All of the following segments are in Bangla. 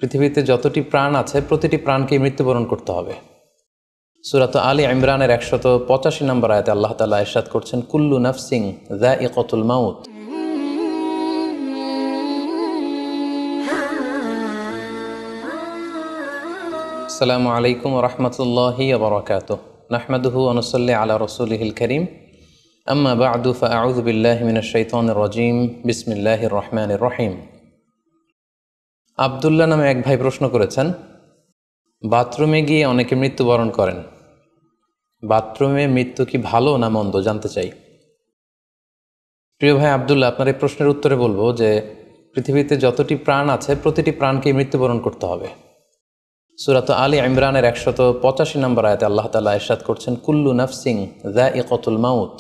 পৃথিবীতে যতটি প্রাণ আছে প্রতিটি প্রাণকে মৃত্যুবরণ করতে হবে। সূরা আলী ইমরানের 185 নম্বর আয়াতে আল্লাহ তাআলা ইরশাদ করছেন, কুল্লু নাফসিন যায়িকাতুল মাউত। আসসালামু আলাইকুম ওয়া রাহমাতুল্লাহি ওয়া বারাকাতুহু। নাহমাদুহু ওয়া নুসাল্লি আলা রাসূলিহিল কারীম। আম্মা বা'দু ফাআউযু বিল্লাহি মিনাশ শাইতানির রাজীম। বিসমিল্লাহির রহমানির রহিম। আব্দুল্লাহ নামে এক ভাই প্রশ্ন করেছেন, বাথরুমে গিয়ে অনেকে মৃত্যুবরণ করেন। বাথরুমে মৃত্যু কি ভালো না মন্দ জানতে চাই। প্রিয় ভাই আব্দুল্লাহ, আপনার এই প্রশ্নের উত্তরে বলবো যে পৃথিবীতে যতটি প্রাণ আছে প্রতিটি প্রাণকে মৃত্যুবরণ করতে হবে। সূরা আলী ইমরানের 185 নম্বর আয়াতে আল্লাহ তাআলা ইরশাদ করছেন, কুল্লু নাফসিন যায়িকাতুল মাউত।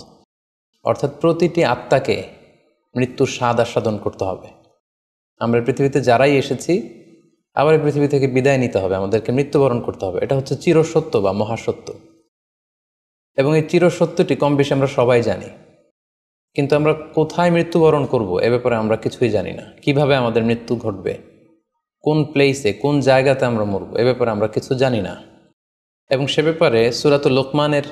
অর্থাৎ প্রতিটি আত্মাকে মৃত্যুর স্বাদ আস্বাদন করতে হবে। আমরা পৃথিবীতে যারাই এসেছি আবার এই পৃথিবী থেকে বিদায় নিতে হবে, আমাদেরকে মৃত্যুবরণ করতে হবে। এটা হচ্ছে চিরসত্য বা মহাসত্য, এবং এই চিরসত্যটি কম বেশি আমরা সবাই জানি। কিন্তু আমরা কোথায় মৃত্যুবরণ করব এ ব্যাপারে আমরা কিছুই জানি না। কিভাবে আমাদের মৃত্যু ঘটবে, কোন প্লেসে কোন জায়গাতে আমরা মরব এ ব্যাপারে আমরা কিছু জানি না। এবং সে ব্যাপারে সূরাতুল লোকমানের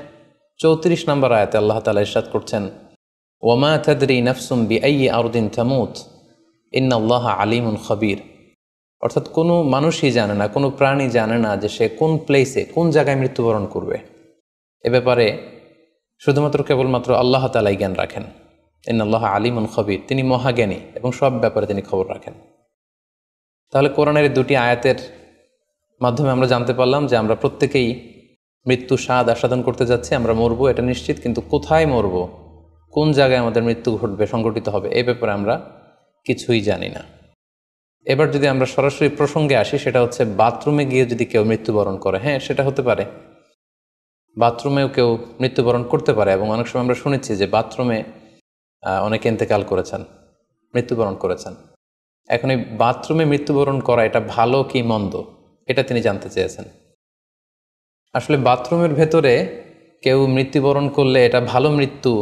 34 নম্বর আয়াতে আল্লাহ তাআলা ইরশাদ করছেন, ওয়ামা তাদরি নাফসুম বিআইয়ি আরদিন তামুত ইন্নাল্লাহা আলিমুন খাবীর। অর্থাৎ কোনো মানুষই জানে না, কোনো প্রাণী জানে না যে সে কোন প্লেসে কোন জায়গায় মৃত্যুবরণ করবে। এ ব্যাপারে শুধুমাত্র কেবলমাত্র আল্লাহ তাআলাই জ্ঞান রাখেন। ইন্নাল্লাহা আলিমুন খাবীর, তিনি মহাজ্ঞানী এবং সব ব্যাপারে তিনি খবর রাখেন। তাহলে কোরআনের দুটি আয়াতের মাধ্যমে আমরা জানতে পারলাম যে আমরা প্রত্যেকেই মৃত্যু স্বাদ আস্বাদন করতে যাচ্ছি। আমরা মরবো এটা নিশ্চিত, কিন্তু কোথায় মরবো, কোন জায়গায় আমাদের মৃত্যু ঘটবে, সংঘটিত হবে, এই ব্যাপারে আমরা কিছুই জানি না। এবার যদি আমরা সরাসরি প্রসঙ্গে আসি, সেটা হচ্ছে বাথরুমে গিয়ে যদি কেউ মৃত্যুবরণ করে, হ্যাঁ সেটা হতে পারে। বাথরুমেও কেউ মৃত্যুবরণ করতে পারে, এবং অনেক সময় আমরা শুনেছি যে বাথরুমে অনেকে ইন্তেকাল করেছেন, মৃত্যুবরণ করেছেন। এখন এই বাথরুমে মৃত্যুবরণ করা এটা ভালো কি মন্দ, এটা তিনি জানতে চেয়েছেন। আসলে বাথরুমের ভেতরে কেউ মৃত্যুবরণ করলে এটা ভালো মৃত্যু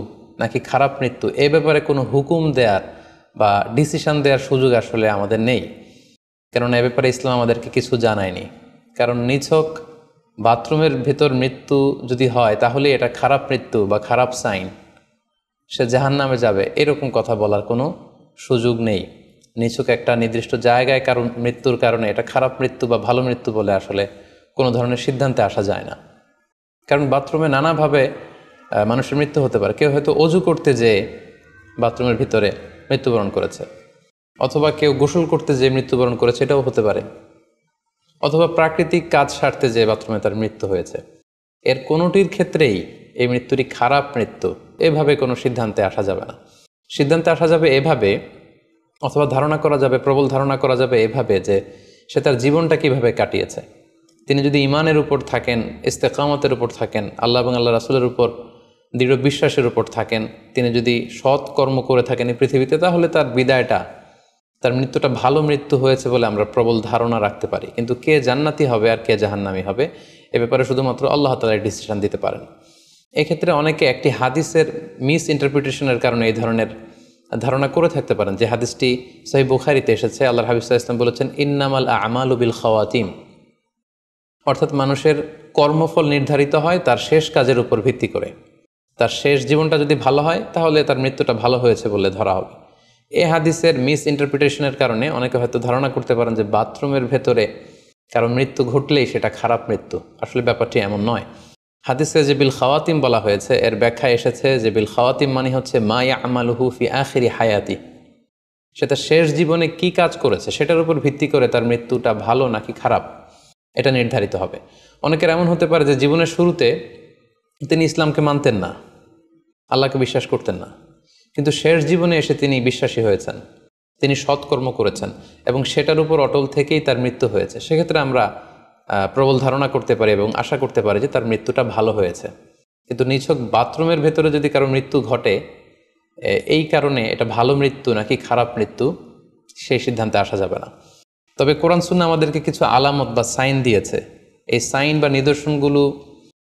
নাকি খারাপ মৃত্যু, এ ব্যাপারে কোনো হুকুম দেওয়ার বা ডিসিশন দেওয়ার সুযোগ আসলে আমাদের নেই। কেননা এ ব্যাপারে ইসলাম আমাদেরকে কিছু জানায়নি। কারণ নিছক বাথরুমের ভেতর মৃত্যু যদি হয় তাহলে এটা খারাপ মৃত্যু বা খারাপ সাইন, সে জাহান্নামে যাবে, এরকম কথা বলার কোনো সুযোগ নেই। নিছক একটা নির্দিষ্ট জায়গায় কারণ মৃত্যুর কারণে এটা খারাপ মৃত্যু বা ভালো মৃত্যু বলে আসলে কোনো ধরনের সিদ্ধান্তে আসা যায় না। কারণ বাথরুমে নানাভাবে মানুষের মৃত্যু হতে পারে। কেউ হয়তো অজু করতে যেয়ে বাথরুমের ভিতরে মৃত্যুবরণ করেছে, অথবা কেউ গোসল করতে যেয়ে মৃত্যুবরণ করেছে, এটাও হতে পারে, অথবা প্রাকৃতিক কাজ সারতে যেয়ে বাথরুমে তার মৃত্যু হয়েছে। এর কোনোটির ক্ষেত্রেই এই মৃত্যুটি খারাপ মৃত্যু এভাবে কোনো সিদ্ধান্তে আসা যাবে না। সিদ্ধান্তে আসা যাবে এভাবে, অথবা ধারণা করা যাবে, প্রবল ধারণা করা যাবে এভাবে যে সে তার জীবনটা কিভাবে কাটিয়েছে। তিনি যদি ঈমানের উপর থাকেন, ইস্তেকামতের উপর থাকেন, আল্লাহ এবং আল্লাহ রাসূলের উপর দৃঢ় বিশ্বাসের উপর থাকেন, তিনি যদি সৎ কর্ম করে থাকেন এই পৃথিবীতে, তাহলে তার বিদায়টা, তার মৃত্যুটা ভালো মৃত্যু হয়েছে বলে আমরা প্রবল ধারণা রাখতে পারি। কিন্তু কে জান্নাতি হবে আর কে জাহান্নামী হবে এ ব্যাপারে শুধুমাত্র আল্লাহ তাআলা ডিসিশন দিতে পারেন। এক্ষেত্রে অনেকে একটি হাদিসের মিস ইন্টারপ্রিটেশনের কারণে এই ধরনের ধারণা করে থাকতে পারেন যে হাদিসটি সহিহ বুখারীতে এসেছে। আল্লাহর হাবিব সাল্লাল্লাহু আলাইহি ওয়াসাল্লাম বলেছেন, ইন্নামাল আমালু বিল খাওয়াতিম। অর্থাৎ মানুষের কর্মফল নির্ধারিত হয় তার শেষ কাজের উপর ভিত্তি করে। তার শেষ জীবনটা যদি ভালো হয় তাহলে তার মৃত্যুটা ভালো হয়েছে বলে ধরা হবে। এই হাদিসের মিস ইন্টারপ্রিটেশনের কারণে অনেকে হয়তো ধারণা করতে পারেন যে বাথরুমের ভেতরে কারো মৃত্যু ঘটলেই সেটা খারাপ মৃত্যু। আসলে ব্যাপারটি এমন নয়। হাদিসে যে বিল খাওয়াতিম বলা হয়েছে, এর ব্যাখ্যা এসেছে যে বিল খাওয়াতিম মানে হচ্ছে মা ইয়ামালুহু ফি আখিরি হায়াতি। সেটা শেষ জীবনে কি কাজ করেছে সেটার উপর ভিত্তি করে তার মৃত্যুটা ভালো নাকি খারাপ এটা নির্ধারিত হবে। অনেকের এমন হতে পারে যে জীবনের শুরুতে তিনি ইসলামকে মানতেন না, আল্লাহকে বিশ্বাস করতেন না, কিন্তু শেষ জীবনে এসে তিনি বিশ্বাসী হয়েছেন, তিনি সৎকর্ম করেছেন এবং সেটার উপর অটল থেকেই তার মৃত্যু হয়েছে। সেক্ষেত্রে আমরা প্রবল ধারণা করতে পারি এবং আশা করতে পারি যে তার মৃত্যুটা ভালো হয়েছে। কিন্তু নিছক বাথরুমের ভেতরে যদি কারো মৃত্যু ঘটে, এই কারণে এটা ভালো মৃত্যু নাকি খারাপ মৃত্যু সেই সিদ্ধান্তে আসা যাবে না। তবে কোরআন সুন্নাহ আমাদেরকে কিছু আলামত বা সাইন দিয়েছে। এই সাইন বা নিদর্শনগুলো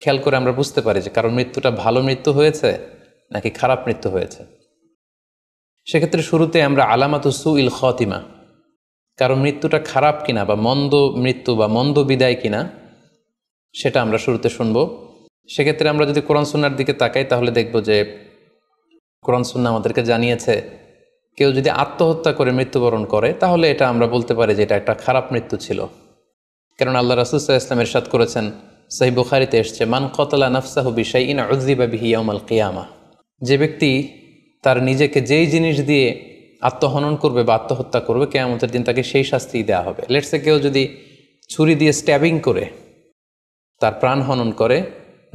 খেয়াল করে আমরা বুঝতে পারি যে কারো মৃত্যুটা ভালো মৃত্যু হয়েছে নাকি খারাপ মৃত্যু হয়েছে। সেক্ষেত্রে শুরুতে আমরা আলামাতু সুইল খাতিমা, কারো মৃত্যুটা খারাপ কিনা বা মন্দ মৃত্যু বা মন্দ বিদায় কিনা সেটা আমরা শুরুতে শুনব। সেক্ষেত্রে আমরা যদি কোরআন সুন্নাহর দিকে তাকাই তাহলে দেখব যে কোরআন সুন্নাহ আমাদেরকে জানিয়েছে কেউ যদি আত্মহত্যা করে মৃত্যুবরণ করে তাহলে এটা আমরা বলতে পারি যে এটা একটা খারাপ মৃত্যু ছিল। কারণ আল্লাহ রাসূল সাল্লাল্লাহু আলাইহি ওয়াসাল্লাম ইরশাদ করেছেন, সহিহ বুখারীতে এসেছে, মান কতালা নাফসাহু বিশাইইন উযযিবা বিহি ইয়াউমাল কিয়ামা। যে ব্যক্তি তার নিজেকে যেই জিনিস দিয়ে আত্মহনন করবে বা আত্মহত্যা করবে, কিয়ামতের দিন তাকে সেই শাস্তি দেওয়া হবে। লেটসে কেউ যদি ছুরি দিয়ে স্ট্যাবিং করে তার প্রাণ হনন করে,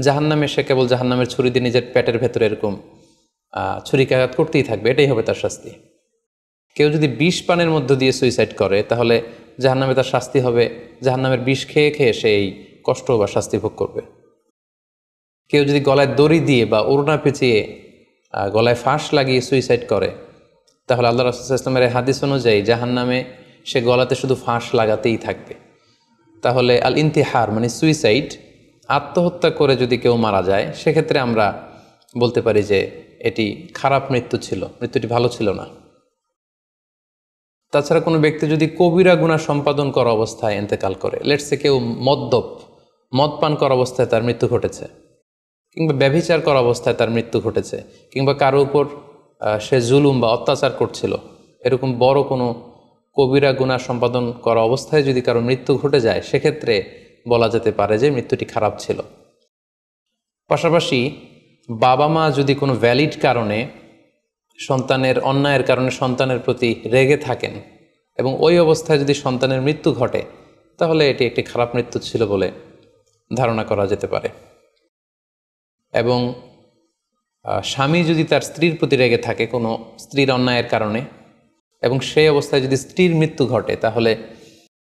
জাহান্নামে সে কেবল জাহান্নামের ছুরি দিয়ে নিজের পেটের ভেতরে এরকম ছুরিকাঘাত করতেই থাকবে, এটাই হবে তার শাস্তি। কেউ যদি বিষ পানের মধ্য দিয়ে সুইসাইড করে তাহলে জাহান্নামে তার শাস্তি হবে জাহান্নামের বিষ খেয়ে খেয়ে সেই কষ্ট বা শাস্তি ভোগ করবে। কেউ যদি গলায় দড়ি দিয়ে বা ওড়না পেঁচিয়ে গলায় ফাঁস লাগিয়ে সুইসাইড করে তাহলে আল্লাহ রাসূল সাল্লাল্লাহু আলাইহি ওয়াসাল্লামের হাদিস অনুযায়ী জাহান্নামে সে গলাতে শুধু ফাঁস লাগাতেই থাকবে। তাহলে আল ইন্তিহার মানে সুইসাইড, আত্মহত্যা করে যদি কেউ মারা যায় সেক্ষেত্রে আমরা বলতে পারি যে এটি খারাপ মৃত্যু ছিল, মৃত্যুটি ভালো ছিল না। তাছাড়া কোনো ব্যক্তি যদি কবিরা গুনাহ সম্পাদন করা অবস্থায় ইন্তেকাল করে, লেটসে কেউ মদ পান করা অবস্থায় তার মৃত্যু ঘটেছে, কিংবা ব্যভিচার করা অবস্থায় তার মৃত্যু ঘটেছে, কিংবা কারো উপর সে জুলুম বা অত্যাচার করছিল, এরকম বড় কোনো কবিরা গুনাহ সম্পাদন করা অবস্থায় যদি কারো মৃত্যু ঘটে যায় সেক্ষেত্রে বলা যেতে পারে যে মৃত্যুটি খারাপ ছিল। পাশাপাশি বাবা মা যদি কোনো ভ্যালিড কারণে সন্তানের অন্যায়ের কারণে সন্তানের প্রতি রেগে থাকেন এবং ওই অবস্থায় যদি সন্তানের মৃত্যু ঘটে তাহলে এটি একটি খারাপ মৃত্যু ছিল বলে ধারণা করা যেতে পারে। এবং স্বামী যদি তার স্ত্রীর প্রতি রেগে থাকে কোনো স্ত্রীর অন্যায়ের কারণে এবং সেই অবস্থায় যদি স্ত্রীর মৃত্যু ঘটে তাহলে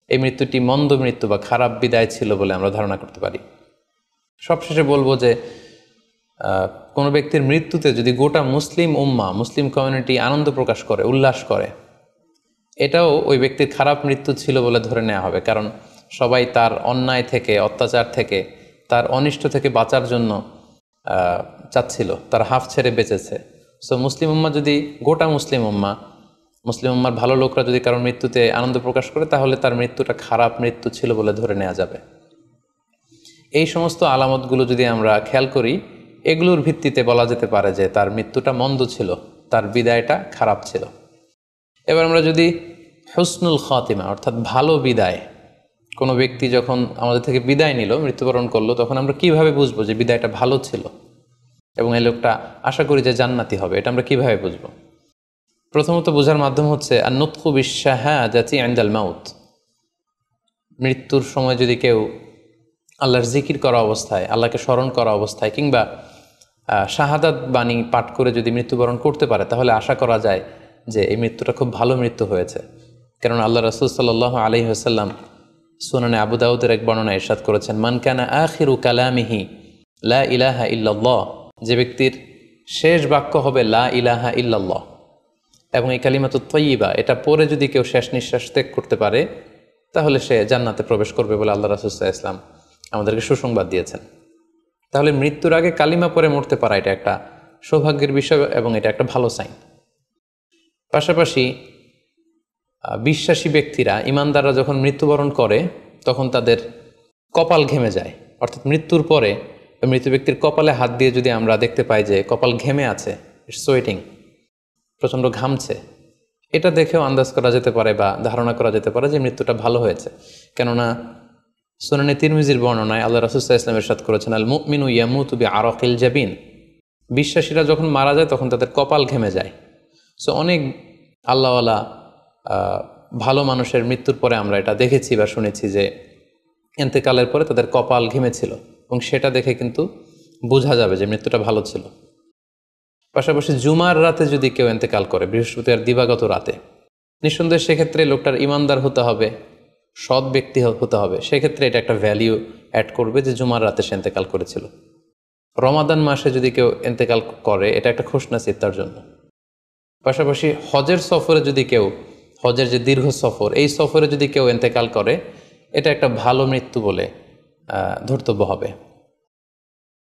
এই মৃত্যুটি মন্দ মৃত্যু বা খারাপ বিদায় ছিল বলে আমরা ধারণা করতে পারি। সবশেষে বলবো যে কোনো ব্যক্তির মৃত্যুতে যদি গোটা মুসলিম কমিউনিটি আনন্দ প্রকাশ করে, উল্লাস করে, এটাও ওই ব্যক্তির খারাপ মৃত্যু ছিল বলে ধরে নেওয়া হবে। কারণ সবাই তার অন্যায় থেকে, অত্যাচার থেকে, তার অনিষ্ট থেকে বাঁচার জন্য চাচ্ছিল, তার হাফ ছেড়ে বেঁচেছে। সো গোটা মুসলিম উম্মার ভালো লোকরা যদি কারোর মৃত্যুতে আনন্দ প্রকাশ করে তাহলে তার মৃত্যুটা খারাপ মৃত্যু ছিল বলে ধরে নেওয়া যাবে। এই সমস্ত আলামতগুলো যদি আমরা খেয়াল করি, এগুলোর ভিত্তিতে বলা যেতে পারে যে তার মৃত্যুটা মন্দ ছিল, তার বিদায়টা খারাপ ছিল। এবার আমরা যদি হুসনুল খাতিমা অর্থাৎ ভালো বিদায়, কোনো ব্যক্তি যখন আমাদের থেকে বিদায় নিল, মৃত্যুবরণ করলো, তখন আমরা কিভাবে বুঝবো যে বিদায়টা ভালো ছিল এবং এই লোকটা আশা করি যে জান্নাতি হবে, এটা আমরা কিভাবে বুঝবো? প্রথমত বোঝার মাধ্যম হচ্ছে আন-নুতকু বিশ-শাহাদাতি ইনদাল মাউত। মৃত্যুর সময় যদি কেউ আল্লাহর জিকির করা অবস্থায়, আল্লাহকে স্মরণ করা অবস্থায় কিংবা শাহাদাত বাণী পাঠ করে যদি মৃত্যুবরণ করতে পারে তাহলে আশা করা যায় যে এই মৃত্যুটা খুব ভালো মৃত্যু হয়েছে। কারণ আল্লাহ রাসূল সাল্লাল্লাহু আলাইহি ওয়াসাল্লাম সুনানে আবু দাউদের এক বর্ণনায় ইরশাদ করেছেন, মান কানা আখিরু কালামিহি লা ইলাহা ইল্লাল্লাহ, যে ব্যক্তির শেষ বাক্য হবে লা ইলাহা ইল্লাল্লাহ এবং এই কালিমাতুত তাইয়্যিবা, এটা পরে যদি কেউ শেষ নিঃশ্বাস ত্যাগ করতে পারে তাহলে সে জান্নাতে প্রবেশ করবে বলে আল্লাহ রাসূল সাল্লাল্লাহু আলাইহি ওয়াসাল্লাম আমাদেরকে সুসংবাদ দিয়েছেন। তাহলে মৃত্যুর আগে কালিমা পরে মরতে পারা এটা একটা সৌভাগ্যের বিষয় এবং এটা একটা ভালো সাইন। পাশাপাশি বিশ্বাসী ব্যক্তিরা, ইমানদাররা যখন মৃত্যুবরণ করে তখন তাদের কপাল ঘেমে যায়, অর্থাৎ মৃত্যুর পরে মৃত ব্যক্তির কপালে হাত দিয়ে যদি আমরা দেখতে পাই যে কপাল ঘেমে আছে, সোয়েটিং, প্রচণ্ড ঘামছে, এটা দেখেও আন্দাজ করা যেতে পারে বা ধারণা করা যেতে পারে যে মৃত্যুটা ভালো হয়েছে। কেননা সুনানে তিরমিজির বর্ণনায় আল্লাহ রাসূল সাল্লাল্লাহু আলাইহি ওয়াসাল্লাম ইরশাদ করেছেন, আল মুমিনু ইয়ামুতু বিআরাকিল জাবিন, বিশ্বাসীরা যখন মারা যায় তখন তাদের কপাল ঘেমে যায়। সো অনেক আল্লাহওয়ালা ভালো মানুষের মৃত্যুর পরে আমরা এটা দেখেছি বা শুনেছি যে ইন্তেকালের পরে তাদের কপাল ঘেমেছিল এবং সেটা দেখে কিন্তু বোঝা যাবে যে মৃত্যুটা ভালো ছিল। পাশাপাশি জুমার রাতে যদি কেউ ইন্তেকাল করে, বৃহস্পতিবার দিবাগত রাতে, নিঃসন্দেহে সেক্ষেত্রে লোকটার ইমানদার হতে হবে, সৎ ব্যক্তি হতে হবে। সেক্ষেত্রে এটা একটা ভ্যালিউ অ্যাড করবে যে জুমার রাতে সে ইন্তেকাল করেছিল। রমাদান মাসে যদি কেউ ইন্তেকাল করে এটা একটা খুশনসিব তার জন্য। পাশাপাশি হজের সফরে যদি কেউ, হজের যে দীর্ঘ সফর, এই সফরে যদি কেউ ইন্তেকাল করে এটা একটা ভালো মৃত্যু বলে ধর্তব্য হবে।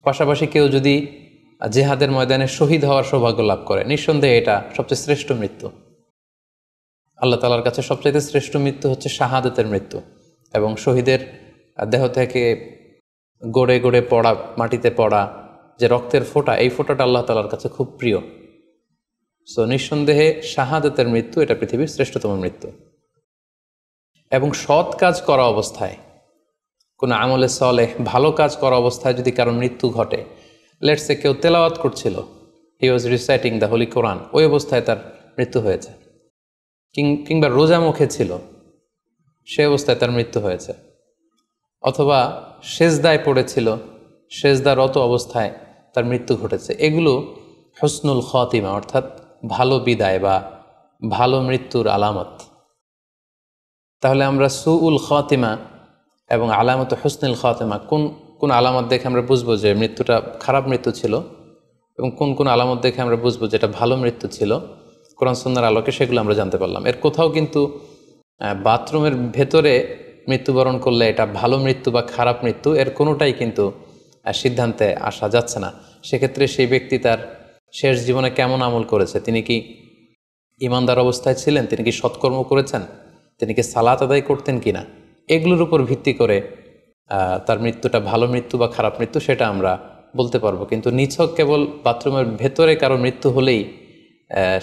পাশাপাশি কেউ যদি জেহাদের ময়দানে শহীদ হওয়ার সৌভাগ্য লাভ করে, নিঃসন্দেহে এটা সবচেয়ে শ্রেষ্ঠ মৃত্যু। আল্লাহ তাআলার কাছে সবচাইতে শ্রেষ্ঠ মৃত্যু হচ্ছে শাহাদাতের মৃত্যু, এবং শহীদের দেহ থেকে গড়ে গড়ে পড়া, মাটিতে পড়া যে রক্তের ফোঁটা, এই ফোঁটাটা আল্লাহ তাআলার কাছে খুব প্রিয়। সো নিঃসন্দেহে শাহাদাতের মৃত্যু এটা পৃথিবীর শ্রেষ্ঠতম মৃত্যু। এবং সৎ কাজ করা অবস্থায়, কোনো আমলে সলেহ ভালো কাজ করা অবস্থায় যদি কারো মৃত্যু ঘটে, লেটসে কেউ তেলাওয়াত করছিল, হি ওয়াজ রিসাইটিং দ্য হোলি কোরআন, ওই অবস্থায় তার মৃত্যু হয়েছে, কিংবা রোজা মুখে ছিল, সে অবস্থায় তার মৃত্যু হয়েছে, অথবা সেজদায় পড়েছিল, সেজদারত অবস্থায় তার মৃত্যু ঘটেছে। এগুলো হুসনুল খাতিমা, অর্থাৎ ভালো বিদায় বা ভালো মৃত্যুর আলামত। তাহলে আমরা সুউল খাতিমা এবং আলামত হুসনুল খাতিমা কোন কোন আলামত দেখে আমরা বুঝবো যে মৃত্যুটা খারাপ মৃত্যু ছিল, এবং কোন কোন আলামত দেখে আমরা বুঝবো যে এটা ভালো মৃত্যু ছিল, কোরআন সুন্নাহর আলোকে সেগুলো আমরা জানতে পারলাম। এর কোথাও কিন্তু বাথরুমের ভেতরে মৃত্যুবরণ করলে এটা ভালো মৃত্যু বা খারাপ মৃত্যু, এর কোনোটাই কিন্তু সিদ্ধান্তে আসা যাচ্ছে না। সেক্ষেত্রে সেই ব্যক্তি তার শেষ জীবনে কেমন আমল করেছে, তিনি কি ইমানদার অবস্থায় ছিলেন, তিনি কি সৎকর্ম করেছেন, তিনি কি সালাত আদায় করতেন কিনা, এগুলোর উপর ভিত্তি করে তার মৃত্যুটা ভালো মৃত্যু বা খারাপ মৃত্যু সেটা আমরা বলতে পারবো। কিন্তু নিছক কেবল বাথরুমের ভেতরে কারো মৃত্যু হলেই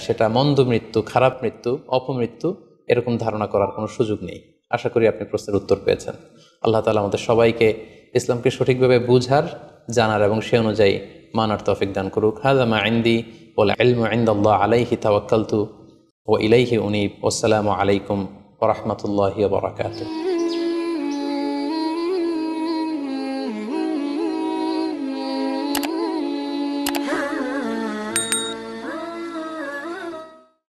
সেটা মন্দ মৃত্যু, খারাপ মৃত্যু, অপমৃত্যু, এরকম ধারণা করার কোনো সুযোগ নেই। আশা করি আপনি প্রশ্নের উত্তর পেয়েছেন। আল্লাহ তাআলা আমাদের সবাইকে ইসলামকে সঠিকভাবে বুঝার, জানার এবং সে অনুযায়ী মানার তৌফিক দান করুক। হাযা মা ইনদি ওয়াল ইলমু ইনদাল্লাহ আলাইহি তাওয়াক্কালতু ওয়া ইলাইহি উনীব। আসসালামু আলাইকুম ওয়া রাহমাতুল্লাহি ওয়া বারাকাতুহু।